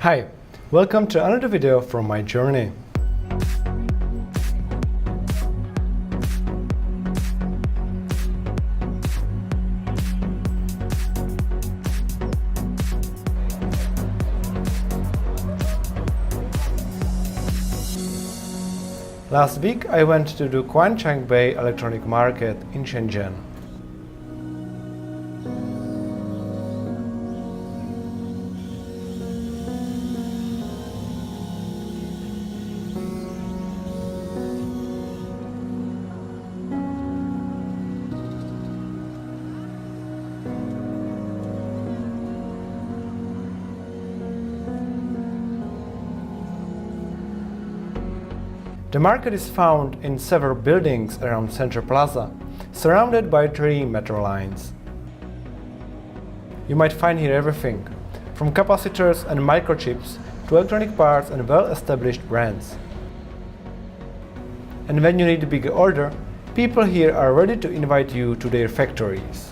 Hi, welcome to another video from my journey. Last week I went to the Huaqiangbei electronic market in Shenzhen. The market is found in several buildings around Central Plaza, surrounded by 3 metro lines. You might find here everything, from capacitors and microchips to electronic parts and well-established brands. And when you need a bigger order, people here are ready to invite you to their factories.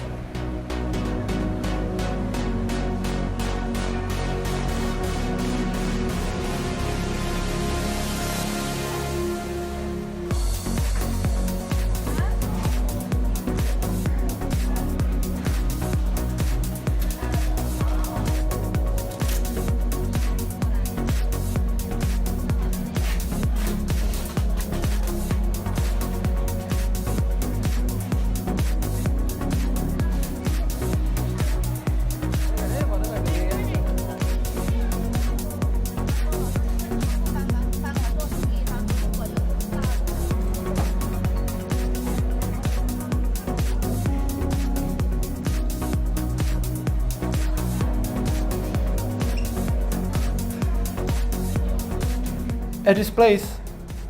At this place,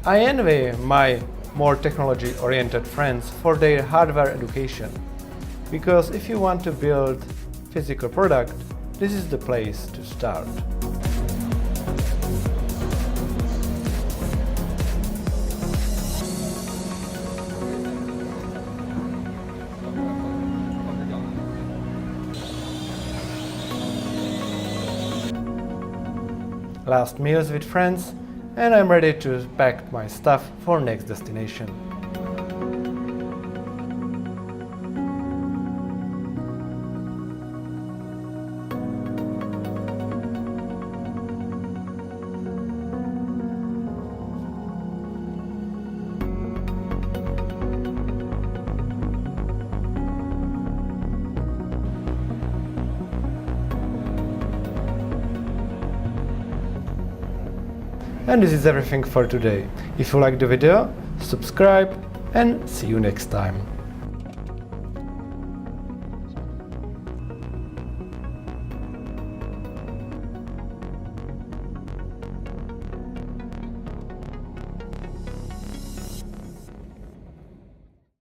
I envy my more technology-oriented friends for their hardware education, because if you want to build physical product, this is the place to start. Last meals with friends, and I'm ready to pack my stuff for next destination. And this is everything for today. If you liked the video, subscribe and see you next time.